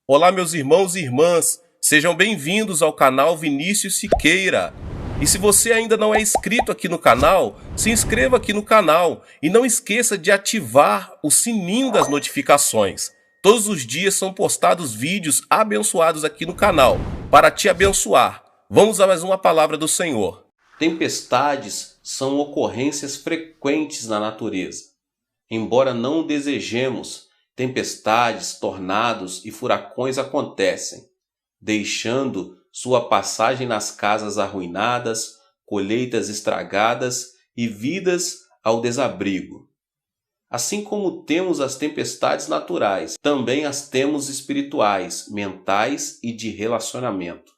Olá, meus irmãos e irmãs, sejam bem-vindos ao canal Vinícius Siqueira. E se você ainda não é inscrito aqui no canal, se inscreva aqui no canal e não esqueça de ativar o sininho das notificações. Todos os dias são postados vídeos abençoados aqui no canal para te abençoar. Vamos a mais uma palavra do Senhor. Tempestades são ocorrências frequentes na natureza. Embora não o desejemos, tempestades, tornados e furacões acontecem, deixando sua passagem nas casas arruinadas, colheitas estragadas e vidas ao desabrigo. Assim como temos as tempestades naturais, também as temos espirituais, mentais e de relacionamento.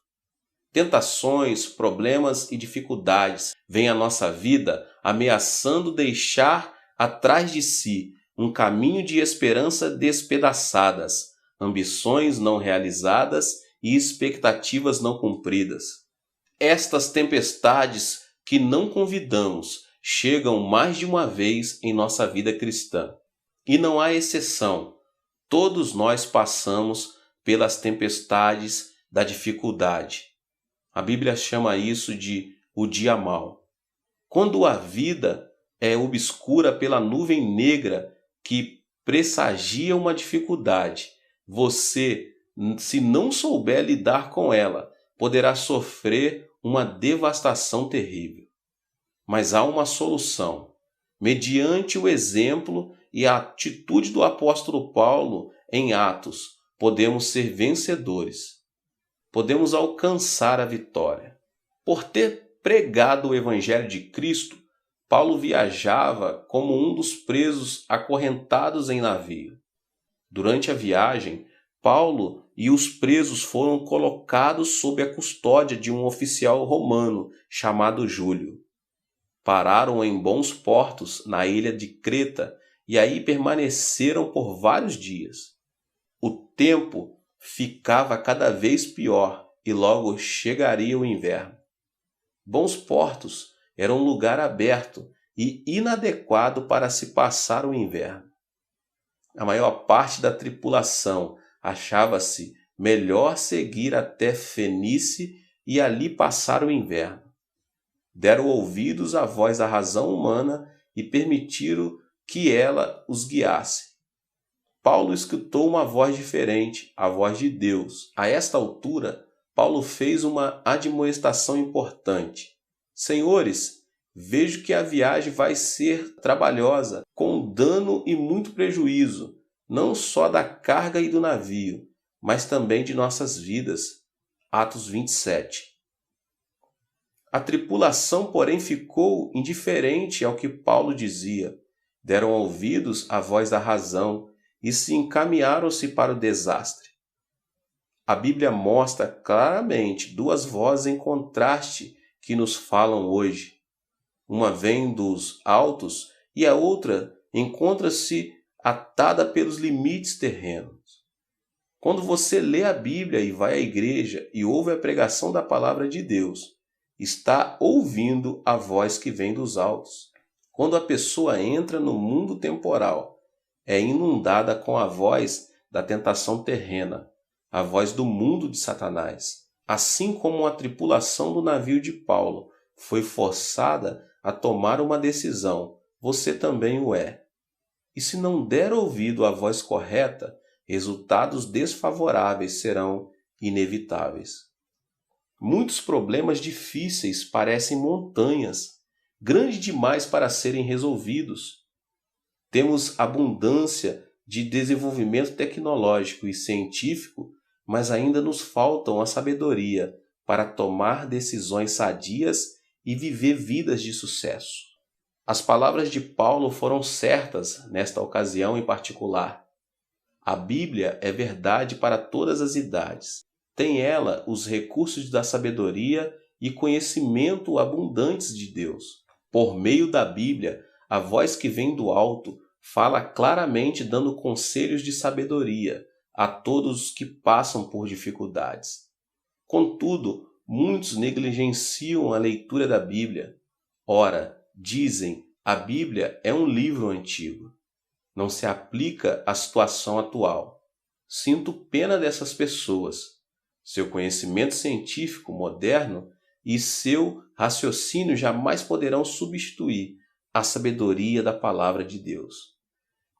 Tentações, problemas e dificuldades vêm à nossa vida ameaçando deixar atrás de si um caminho de esperança despedaçadas, ambições não realizadas e expectativas não cumpridas. Estas tempestades que não convidamos chegam mais de uma vez em nossa vida cristã. E não há exceção. Todos nós passamos pelas tempestades da dificuldade. A Bíblia chama isso de o dia mau. Quando a vida é obscura pela nuvem negra que pressagia uma dificuldade, você, se não souber lidar com ela, poderá sofrer uma devastação terrível. Mas há uma solução. Mediante o exemplo e a atitude do apóstolo Paulo em Atos, podemos ser vencedores. Podemos alcançar a vitória. Por ter pregado o Evangelho de Cristo, Paulo viajava como um dos presos acorrentados em navio. Durante a viagem, Paulo e os presos foram colocados sob a custódia de um oficial romano chamado Júlio. Pararam em bons portos na ilha de Creta e aí permaneceram por vários dias. O tempo ficava cada vez pior e logo chegaria o inverno. Bons portos era um lugar aberto e inadequado para se passar o inverno. A maior parte da tripulação achava-se melhor seguir até Fenície e ali passar o inverno. Deram ouvidos à voz da razão humana e permitiram que ela os guiasse. Paulo escutou uma voz diferente, a voz de Deus. A esta altura, Paulo fez uma admoestação importante. Senhores, vejo que a viagem vai ser trabalhosa, com dano e muito prejuízo, não só da carga e do navio, mas também de nossas vidas. Atos 27. A tripulação, porém, ficou indiferente ao que Paulo dizia. Deram ouvidos à voz da razão e se encaminharam-se para o desastre. A Bíblia mostra claramente duas vozes em contraste que nos falam hoje. Uma vem dos altos e a outra encontra-se atada pelos limites terrenos. Quando você lê a Bíblia e vai à igreja e ouve a pregação da palavra de Deus, está ouvindo a voz que vem dos altos. Quando a pessoa entra no mundo temporal, é inundada com a voz da tentação terrena, a voz do mundo de Satanás. Assim como a tripulação do navio de Paulo foi forçada a tomar uma decisão, você também o é. E se não der ouvido à voz correta, resultados desfavoráveis serão inevitáveis. Muitos problemas difíceis parecem montanhas, grandes demais para serem resolvidos. Temos abundância de desenvolvimento tecnológico e científico, mas ainda nos faltam a sabedoria para tomar decisões sadias e viver vidas de sucesso. As palavras de Paulo foram certas nesta ocasião em particular. A Bíblia é verdade para todas as idades. Tem ela os recursos da sabedoria e conhecimento abundantes de Deus. Por meio da Bíblia, a voz que vem do alto fala claramente dando conselhos de sabedoria a todos os que passam por dificuldades. Contudo, muitos negligenciam a leitura da Bíblia. Ora, dizem, a Bíblia é um livro antigo. Não se aplica à situação atual. Sinto pena dessas pessoas. Seu conhecimento científico moderno e seu raciocínio jamais poderão substituir a sabedoria da palavra de Deus.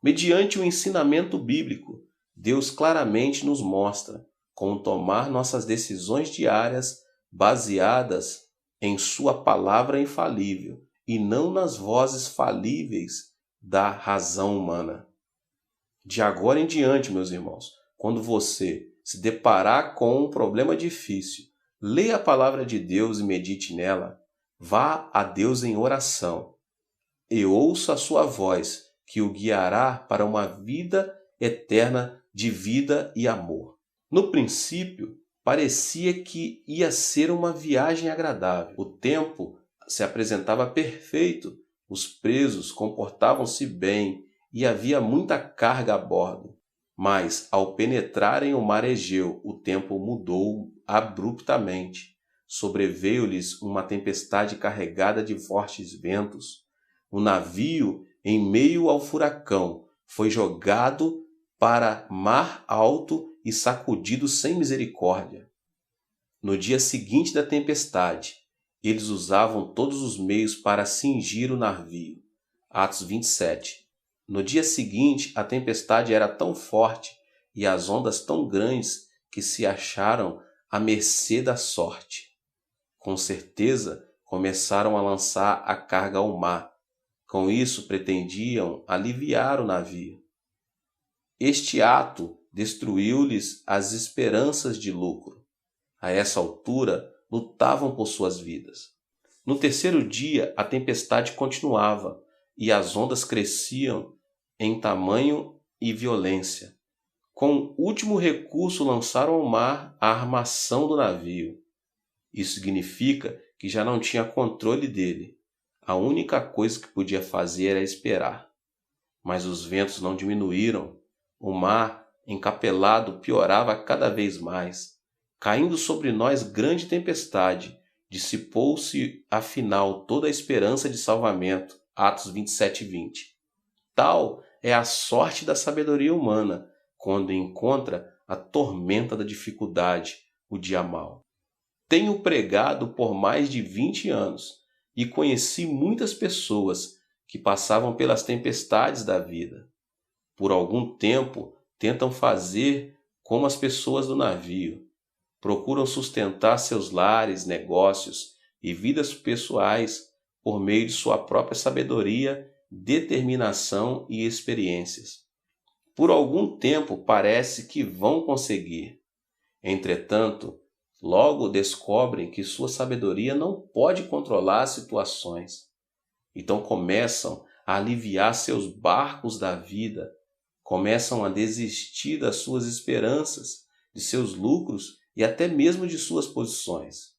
Mediante o ensinamento bíblico, Deus claramente nos mostra como tomar nossas decisões diárias baseadas em sua palavra infalível e não nas vozes falíveis da razão humana. De agora em diante, meus irmãos, quando você se deparar com um problema difícil, leia a palavra de Deus e medite nela. Vá a Deus em oração e ouça a sua voz, que o guiará para uma vida eterna de vida e amor. No princípio, parecia que ia ser uma viagem agradável. O tempo se apresentava perfeito, os presos comportavam-se bem e havia muita carga a bordo. Mas, ao penetrarem o mar Egeu, o tempo mudou abruptamente. Sobreveio-lhes uma tempestade carregada de fortes ventos. O navio, em meio ao furacão, foi jogado para mar alto e sacudido sem misericórdia. No dia seguinte da tempestade, eles usavam todos os meios para cingir o navio. Atos 27. No dia seguinte, a tempestade era tão forte e as ondas tão grandes que se acharam à mercê da sorte. Com certeza, começaram a lançar a carga ao mar. Com isso, pretendiam aliviar o navio. Este ato destruiu-lhes as esperanças de lucro. A essa altura, lutavam por suas vidas. No terceiro dia, a tempestade continuava e as ondas cresciam em tamanho e violência. Com último recurso, lançaram ao mar a armação do navio. Isso significa que já não tinha controle dele. A única coisa que podia fazer era esperar. Mas os ventos não diminuíram. O mar, encapelado, piorava cada vez mais. Caindo sobre nós grande tempestade, dissipou-se afinal toda a esperança de salvamento. Atos 27 e 20. Tal é a sorte da sabedoria humana, quando encontra a tormenta da dificuldade, o dia mau. Tenho pregado por mais de 20 anos e conheci muitas pessoas que passavam pelas tempestades da vida. Por algum tempo, tentam fazer como as pessoas do navio. Procuram sustentar seus lares, negócios e vidas pessoais por meio de sua própria sabedoria, determinação e experiências. Por algum tempo parece que vão conseguir. Entretanto, logo descobrem que sua sabedoria não pode controlar as situações. Então começam a aliviar seus barcos da vida, começam a desistir das suas esperanças, de seus lucros e até mesmo de suas posições.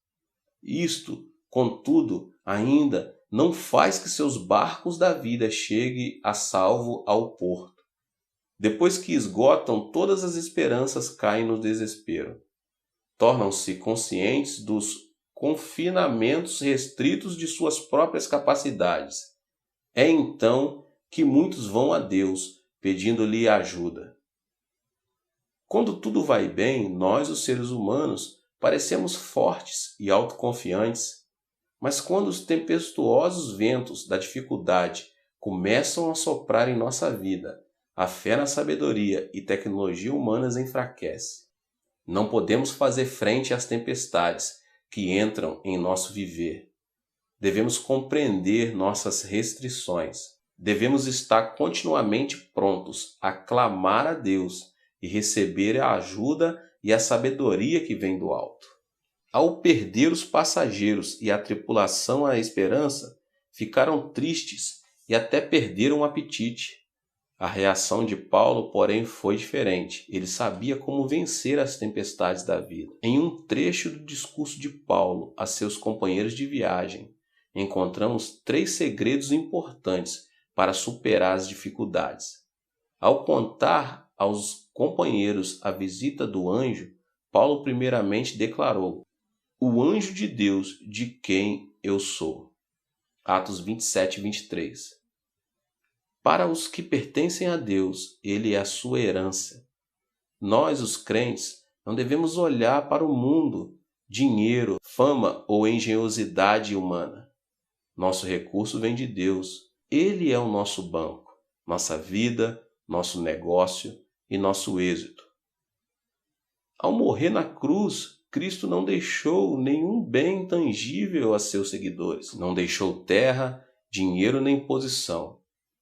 Isto, contudo, ainda não faz que seus barcos da vida cheguem a salvo ao porto. Depois que esgotam todas as esperanças, caem no desespero. Tornam-se conscientes dos confinamentos restritos de suas próprias capacidades. É então que muitos vão a Deus, pedindo-lhe ajuda. Quando tudo vai bem, nós, os seres humanos, parecemos fortes e autoconfiantes. Mas quando os tempestuosos ventos da dificuldade começam a soprar em nossa vida, a fé na sabedoria e tecnologia humanas enfraquece. Não podemos fazer frente às tempestades que entram em nosso viver. Devemos compreender nossas restrições. Devemos estar continuamente prontos a clamar a Deus e receber a ajuda e a sabedoria que vem do alto. Ao perder os passageiros e a tripulação a esperança, ficaram tristes e até perderam o apetite. A reação de Paulo, porém, foi diferente. Ele sabia como vencer as tempestades da vida. Em um trecho do discurso de Paulo a seus companheiros de viagem, encontramos 3 segredos importantes para superar as dificuldades. Ao contar aos companheiros a visita do anjo, Paulo primeiramente declarou: "O anjo de Deus de quem eu sou." Atos 27 e 23. Para os que pertencem a Deus, ele é a sua herança. Nós, os crentes, não devemos olhar para o mundo, dinheiro, fama ou engenhosidade humana. Nosso recurso vem de Deus. Ele é o nosso banco, nossa vida, nosso negócio e nosso êxito. Ao morrer na cruz, Cristo não deixou nenhum bem tangível a seus seguidores. Não deixou terra, dinheiro nem posição,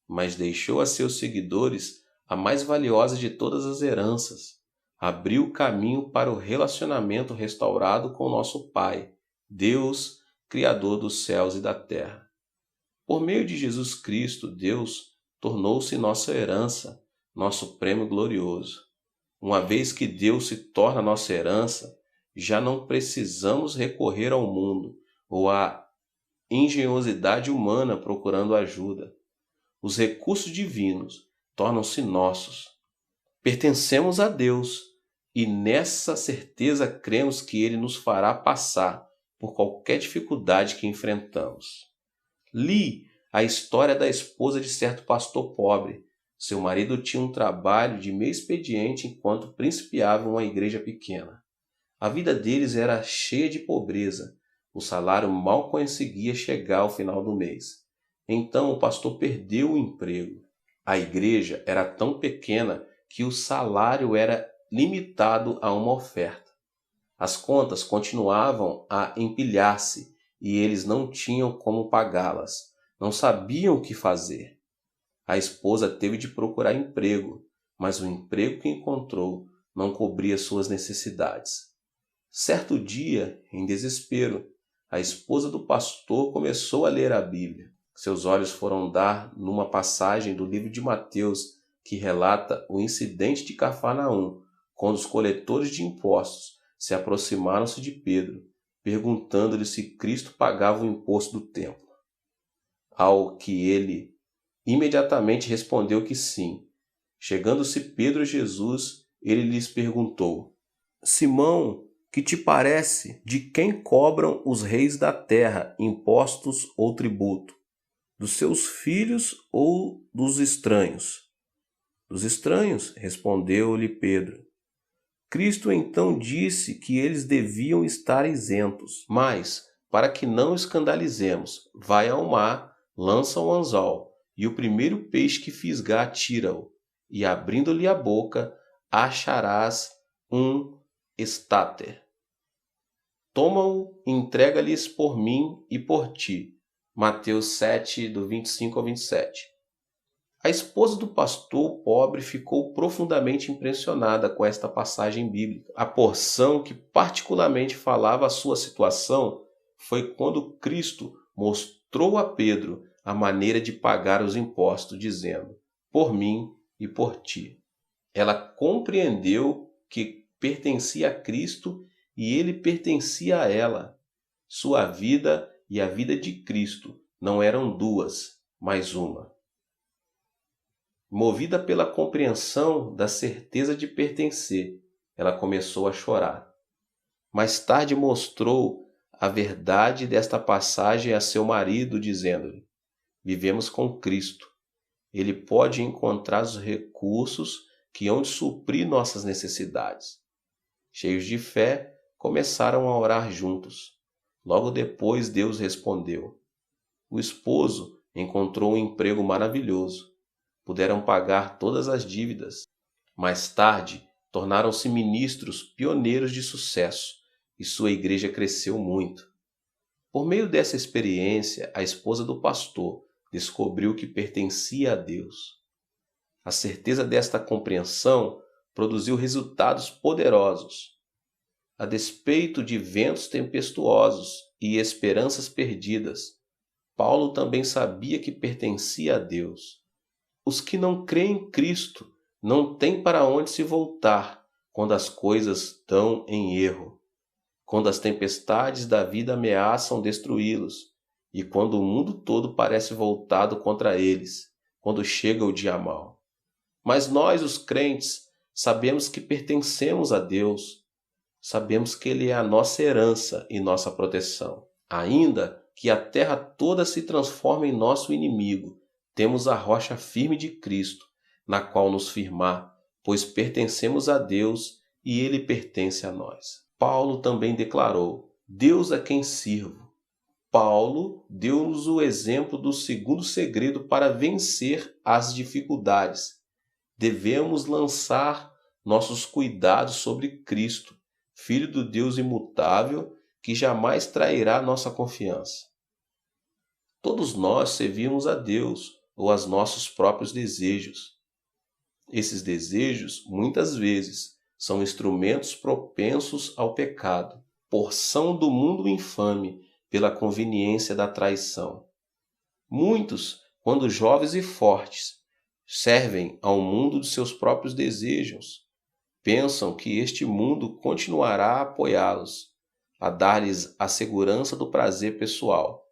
mas deixou a seus seguidores a mais valiosa de todas as heranças. Abriu o caminho para o relacionamento restaurado com nosso Pai, Deus, Criador dos céus e da terra. Por meio de Jesus Cristo, Deus tornou-se nossa herança, nosso prêmio glorioso. Uma vez que Deus se torna nossa herança, já não precisamos recorrer ao mundo ou à engenhosidade humana procurando ajuda. Os recursos divinos tornam-se nossos. Pertencemos a Deus e nessa certeza cremos que Ele nos fará passar por qualquer dificuldade que enfrentamos. Li a história da esposa de certo pastor pobre. Seu marido tinha um trabalho de meio expediente enquanto principiava uma igreja pequena. A vida deles era cheia de pobreza. O salário mal conseguia chegar ao final do mês. Então o pastor perdeu o emprego. A igreja era tão pequena que o salário era limitado a uma oferta. As contas continuavam a empilhar-se e eles não tinham como pagá-las. Não sabiam o que fazer. A esposa teve de procurar emprego, mas o emprego que encontrou não cobria suas necessidades. Certo dia, em desespero, a esposa do pastor começou a ler a Bíblia. Seus olhos foram dar numa passagem do livro de Mateus que relata o incidente de Cafarnaum, quando os coletores de impostos se aproximaram-se de Pedro, perguntando-lhe se Cristo pagava o imposto do templo. Ao que ele imediatamente respondeu que sim. Chegando-se Pedro a Jesus, ele lhes perguntou: Simão, que te parece? De quem cobram os reis da terra impostos ou tributo? Dos seus filhos ou dos estranhos? Dos estranhos, respondeu-lhe Pedro. Cristo então disse que eles deviam estar isentos. Mas, para que não escandalizemos, vai ao mar, lança um anzol, e o primeiro peixe que fisgar tira-o, e abrindo-lhe a boca, acharás um estáter. Toma-o e entrega-lhes por mim e por ti. Mateus 7, do 25 ao 27. A esposa do pastor pobre ficou profundamente impressionada com esta passagem bíblica. A porção que particularmente falava a sua situação foi quando Cristo mostrou a Pedro a maneira de pagar os impostos, dizendo: por mim e por ti. Ela compreendeu que pertencia a Cristo e ele pertencia a ela. Sua vida e a vida de Cristo não eram duas, mas uma. Movida pela compreensão da certeza de pertencer, ela começou a chorar. Mais tarde mostrou a verdade desta passagem a seu marido, dizendo-lhe: vivemos com Cristo. Ele pode encontrar os recursos que hão de suprir nossas necessidades. Cheios de fé, começaram a orar juntos. Logo depois, Deus respondeu. O esposo encontrou um emprego maravilhoso. Puderam pagar todas as dívidas. Mais tarde, tornaram-se ministros pioneiros de sucesso e sua igreja cresceu muito. Por meio dessa experiência, a esposa do pastor descobriu que pertencia a Deus. A certeza desta compreensão produziu resultados poderosos. A despeito de ventos tempestuosos e esperanças perdidas, Paulo também sabia que pertencia a Deus. Os que não creem em Cristo não têm para onde se voltar quando as coisas dão em erro, quando as tempestades da vida ameaçam destruí-los e quando o mundo todo parece voltado contra eles, quando chega o dia mau. Mas nós, os crentes, sabemos que pertencemos a Deus, sabemos que Ele é a nossa herança e nossa proteção. Ainda que a terra toda se transforme em nosso inimigo, temos a rocha firme de Cristo, na qual nos firmar, pois pertencemos a Deus e Ele pertence a nós. Paulo também declarou: Deus a quem sirvo. Paulo deu-nos o exemplo do segundo segredo para vencer as dificuldades. Devemos lançar nossos cuidados sobre Cristo, Filho do Deus imutável, que jamais trairá nossa confiança. Todos nós servimos a Deus ou aos nossos próprios desejos. Esses desejos, muitas vezes, são instrumentos propensos ao pecado, porção do mundo infame pela conveniência da traição. Muitos, quando jovens e fortes, servem ao mundo de seus próprios desejos. Pensam que este mundo continuará a apoiá-los, a dar-lhes a segurança do prazer pessoal.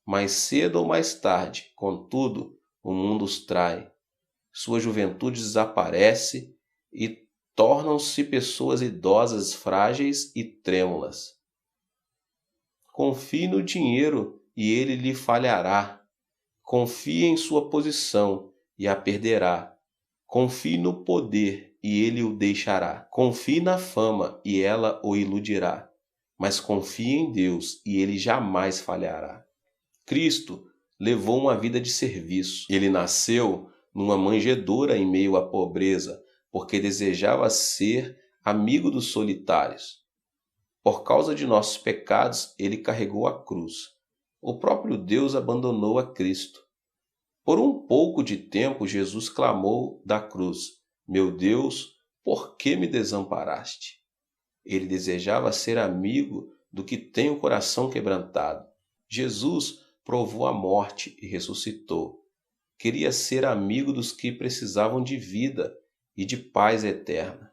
Mais cedo ou mais tarde, contudo, o mundo os trai. Sua juventude desaparece e tornam-se pessoas idosas, frágeis e trêmulas. Confie no dinheiro e ele lhe falhará. Confie em sua posição e a perderá. Confie no poder e ele o deixará. Confie na fama e ela o iludirá. Mas confie em Deus e ele jamais falhará. Cristo levou uma vida de serviço. Ele nasceu numa manjedoura em meio à pobreza, porque desejava ser amigo dos solitários. Por causa de nossos pecados, ele carregou a cruz. O próprio Deus abandonou a Cristo. Por um pouco de tempo, Jesus clamou da cruz: Meu Deus, por que me desamparaste? Ele desejava ser amigo do que tem o coração quebrantado. Jesus provou a morte e ressuscitou. Queria ser amigo dos que precisavam de vida e de paz eterna.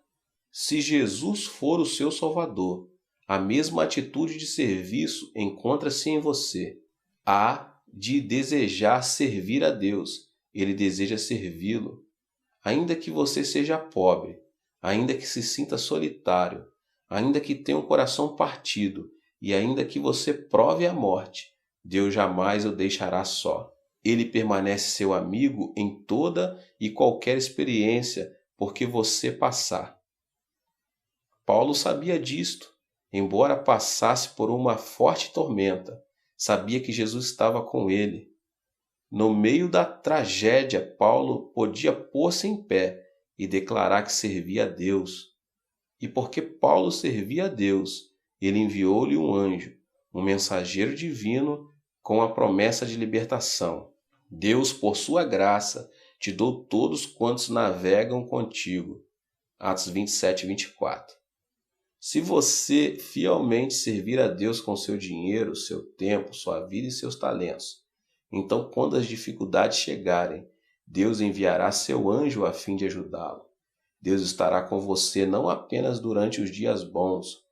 Se Jesus for o seu Salvador, a mesma atitude de serviço encontra-se em você. Há de desejar servir a Deus. Ele deseja servi-lo. Ainda que você seja pobre, ainda que se sinta solitário, ainda que tenha um coração partido e ainda que você prove a morte, Deus jamais o deixará só. Ele permanece seu amigo em toda e qualquer experiência porque você passar. Paulo sabia disto. Embora passasse por uma forte tormenta, sabia que Jesus estava com ele. No meio da tragédia, Paulo podia pôr-se em pé e declarar que servia a Deus. E porque Paulo servia a Deus, ele enviou-lhe um anjo, um mensageiro divino, com a promessa de libertação. Deus, por sua graça, te dou todos quantos navegam contigo. Atos 27, 24. Se você fielmente servir a Deus com seu dinheiro, seu tempo, sua vida e seus talentos, então quando as dificuldades chegarem, Deus enviará seu anjo a fim de ajudá-lo. Deus estará com você não apenas durante os dias bons,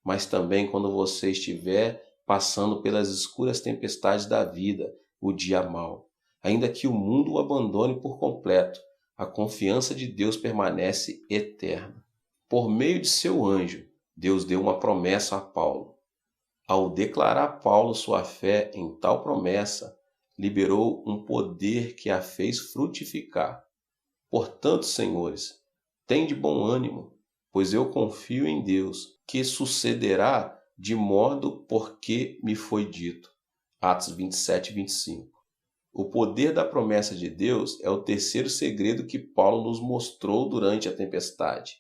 mas também quando você estiver passando pelas escuras tempestades da vida, o dia mau. Ainda que o mundo o abandone por completo, a confiança de Deus permanece eterna. Por meio de seu anjo, Deus deu uma promessa a Paulo. Ao declarar Paulo sua fé em tal promessa, liberou um poder que a fez frutificar. Portanto, senhores, tende bom ânimo, pois eu confio em Deus, que sucederá de modo porque me foi dito. Atos 27, 25. O poder da promessa de Deus é o terceiro segredo que Paulo nos mostrou durante a tempestade.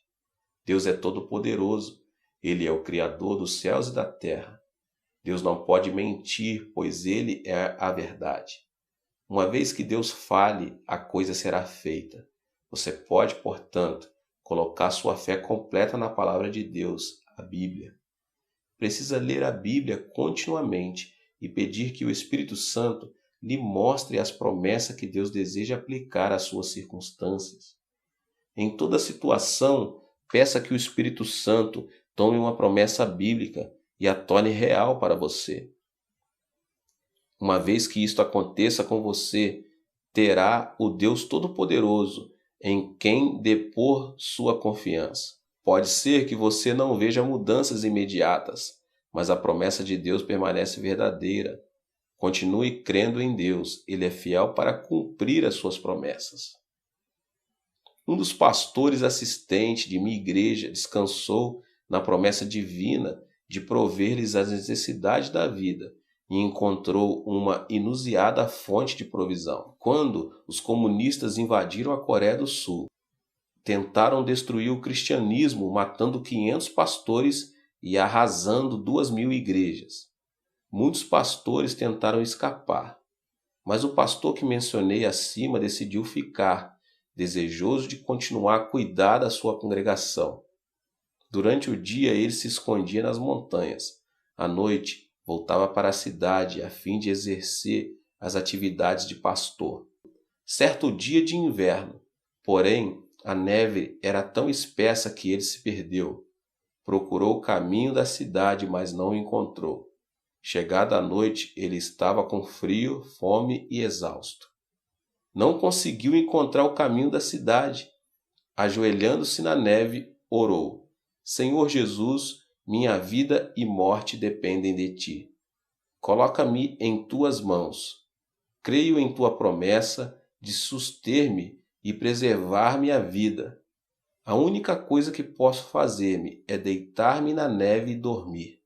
Deus é todo-poderoso. Ele é o Criador dos céus e da terra. Deus não pode mentir, pois Ele é a verdade. Uma vez que Deus fale, a coisa será feita. Você pode, portanto, colocar sua fé completa na palavra de Deus, a Bíblia. Precisa ler a Bíblia continuamente e pedir que o Espírito Santo lhe mostre as promessas que Deus deseja aplicar às suas circunstâncias. Em toda situação, peça que o Espírito Santo tome uma promessa bíblica e a torne real para você. Uma vez que isto aconteça com você, terá o Deus Todo-Poderoso em quem depor sua confiança. Pode ser que você não veja mudanças imediatas, mas a promessa de Deus permanece verdadeira. Continue crendo em Deus, Ele é fiel para cumprir as suas promessas. Um dos pastores assistentes de minha igreja descansou na promessa divina de prover-lhes as necessidades da vida e encontrou uma inusitada fonte de provisão. Quando os comunistas invadiram a Coreia do Sul, tentaram destruir o cristianismo, matando 500 pastores e arrasando 2.000 igrejas. Muitos pastores tentaram escapar, mas o pastor que mencionei acima decidiu ficar, desejoso de continuar a cuidar da sua congregação. Durante o dia ele se escondia nas montanhas. À noite, voltava para a cidade a fim de exercer as atividades de pastor. Certo dia de inverno, porém, a neve era tão espessa que ele se perdeu. Procurou o caminho da cidade, mas não o encontrou. Chegada a noite, ele estava com frio, fome e exausto. Não conseguiu encontrar o caminho da cidade. Ajoelhando-se na neve, orou: Senhor Jesus, minha vida e morte dependem de ti. Coloca-me em tuas mãos. Creio em tua promessa de suster-me e preservar minha vida. A única coisa que posso fazer-me é deitar-me na neve e dormir.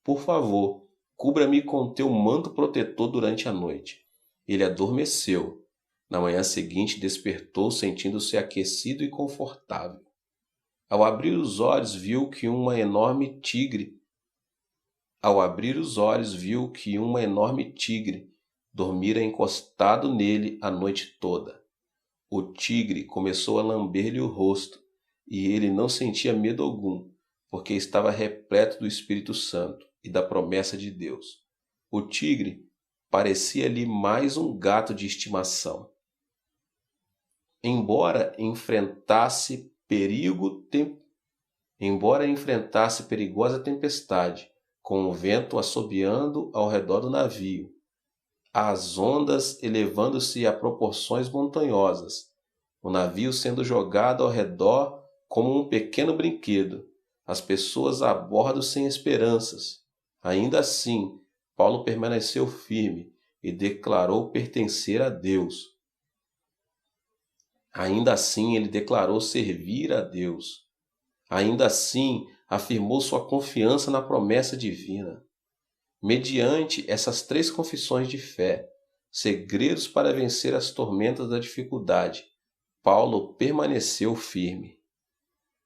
Por favor, cubra-me com teu manto protetor durante a noite. Ele adormeceu. Na manhã seguinte despertou sentindo-se aquecido e confortável. Ao abrir os olhos viu que uma enorme tigre dormira encostado nele a noite toda. O tigre começou a lamber-lhe o rosto, e ele não sentia medo algum, porque estava repleto do Espírito Santo e da promessa de Deus. O tigre parecia-lhe mais um gato de estimação. Embora enfrentasse perigosa tempestade, com o vento assobiando ao redor do navio, as ondas elevando-se a proporções montanhosas, o navio sendo jogado ao redor como um pequeno brinquedo, as pessoas a bordo sem esperanças. Ainda assim, Paulo permaneceu firme e declarou pertencer a Deus. Ainda assim, ele declarou servir a Deus. Ainda assim, afirmou sua confiança na promessa divina. Mediante essas 3 confissões de fé, segredos para vencer as tormentas da dificuldade, Paulo permaneceu firme.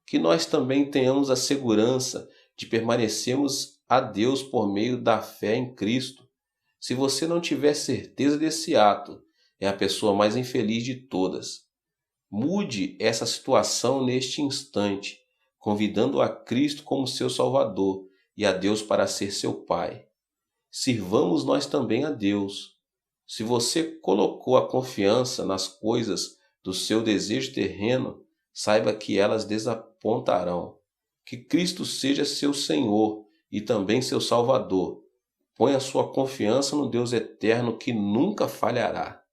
Que nós também tenhamos a segurança de permanecermos a Deus por meio da fé em Cristo. Se você não tiver certeza desse ato, é a pessoa mais infeliz de todas. Mude essa situação neste instante, convidando a Cristo como seu Salvador e a Deus para ser seu Pai. Sirvamos nós também a Deus. Se você colocou a confiança nas coisas do seu desejo terreno, saiba que elas desapontarão. Que Cristo seja seu Senhor e também seu Salvador. Ponha sua confiança no Deus eterno que nunca falhará.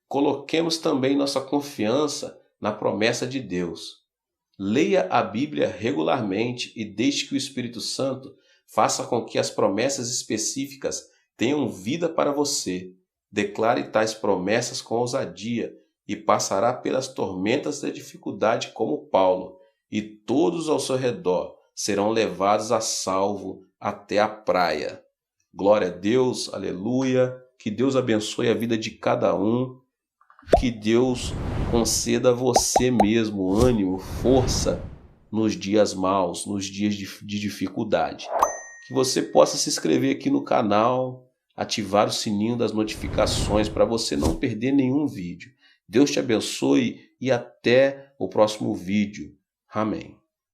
Coloquemos também nossa confiança na promessa de Deus. Leia a Bíblia regularmente e deixe que o Espírito Santo faça com que as promessas específicas tenham vida para você. Declare tais promessas com ousadia e passará pelas tormentas da dificuldade como Paulo, e todos ao seu redor serão levados a salvo até a praia. Glória a Deus, aleluia, que Deus abençoe a vida de cada um, que Deus conceda a você mesmo ânimo, força nos dias maus, nos dias de dificuldade. Que você possa se inscrever aqui no canal, ativar o sininho das notificações para você não perder nenhum vídeo. Deus te abençoe e até o próximo vídeo. Amém.